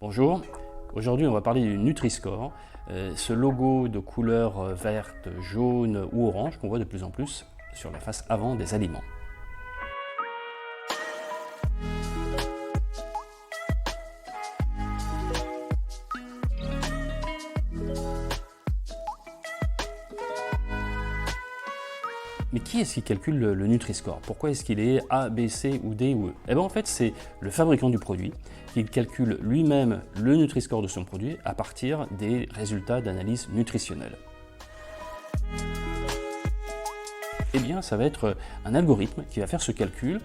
Bonjour, aujourd'hui on va parler du Nutri-Score, ce logo de couleur verte, jaune ou orange qu'on voit de plus en plus sur la face avant des aliments. Mais qui est-ce qui calcule le Nutri-Score? Pourquoi est-ce qu'il est A, B, C ou D ou E? Eh bien en fait c'est le fabricant du produit qui calcule lui-même le Nutri-Score de son produit à partir des résultats d'analyse nutritionnelle. Eh bien ça va être un algorithme qui va faire ce calcul,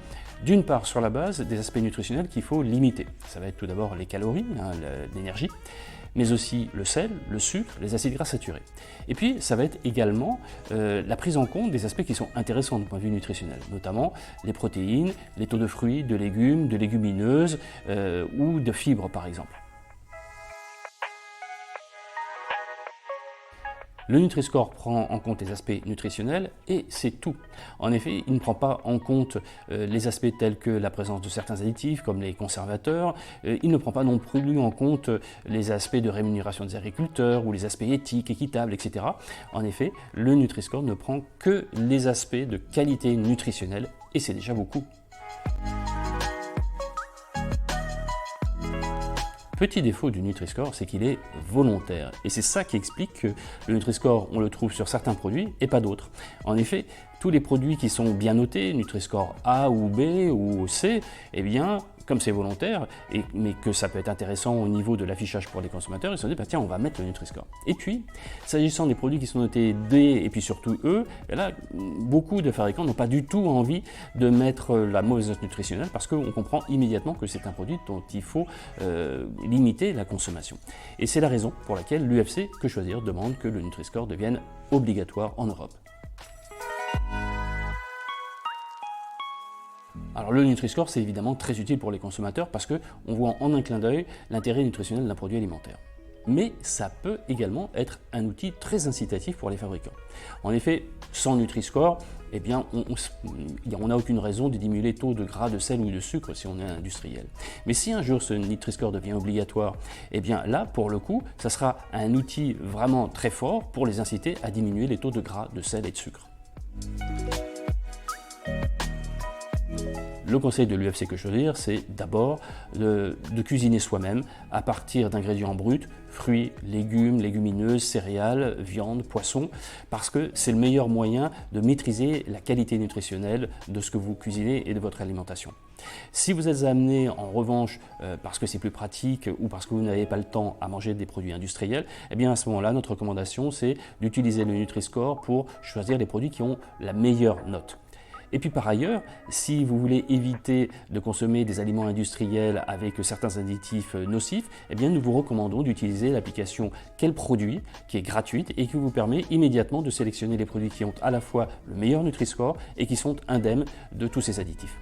d'une part sur la base des aspects nutritionnels qu'il faut limiter. Ça va être tout d'abord les calories, l'énergie, mais aussi le sel, le sucre, les acides gras saturés. Et puis ça va être également la prise en compte des aspects qui sont intéressants du point de vue nutritionnel, notamment les protéines, les taux de fruits, de légumes, de légumineuses ou de fibres par exemple. Le Nutri-Score prend en compte les aspects nutritionnels et c'est tout. En effet, il ne prend pas en compte les aspects tels que la présence de certains additifs comme les conservateurs. Il ne prend pas non plus en compte les aspects de rémunération des agriculteurs ou les aspects éthiques, équitables, etc. En effet, le Nutri-Score ne prend que les aspects de qualité nutritionnelle et c'est déjà beaucoup. Petit défaut du Nutri-Score, c'est qu'il est volontaire. Et c'est ça qui explique que le Nutri-Score, on le trouve sur certains produits et pas d'autres. En effet, tous les produits qui sont bien notés, Nutri-Score A ou B ou C, eh bien, comme c'est volontaire, mais que ça peut être intéressant au niveau de l'affichage pour les consommateurs, ils se sont dit, bah, tiens, on va mettre le Nutri-Score. Et puis, s'agissant des produits qui sont notés D et puis surtout E, là, beaucoup de fabricants n'ont pas du tout envie de mettre la mauvaise note nutritionnelle parce qu'on comprend immédiatement que c'est un produit dont il faut limiter la consommation. Et c'est la raison pour laquelle l'UFC Que Choisir demande que le Nutri-Score devienne obligatoire en Europe. Alors le Nutri-Score, c'est évidemment très utile pour les consommateurs parce qu'on voit en un clin d'œil l'intérêt nutritionnel d'un produit alimentaire. Mais ça peut également être un outil très incitatif pour les fabricants. En effet, sans Nutri-Score, eh bien, on n'a aucune raison de diminuer les taux de gras, de sel ou de sucre si on est industriel. Mais si un jour ce Nutri-Score devient obligatoire, eh bien là, pour le coup, ça sera un outil vraiment très fort pour les inciter à diminuer les taux de gras, de sel et de sucre. Le conseil de l'UFC Que Choisir, c'est d'abord de cuisiner soi-même à partir d'ingrédients bruts, fruits, légumes, légumineuses, céréales, viande, poisson, parce que c'est le meilleur moyen de maîtriser la qualité nutritionnelle de ce que vous cuisinez et de votre alimentation. Si vous êtes amené en revanche parce que c'est plus pratique ou parce que vous n'avez pas le temps à manger des produits industriels, eh bien à ce moment-là, notre recommandation c'est d'utiliser le Nutri-Score pour choisir les produits qui ont la meilleure note. Et puis par ailleurs, si vous voulez éviter de consommer des aliments industriels avec certains additifs nocifs, eh bien nous vous recommandons d'utiliser l'application Quel produit, qui est gratuite et qui vous permet immédiatement de sélectionner les produits qui ont à la fois le meilleur Nutri-Score et qui sont indemnes de tous ces additifs.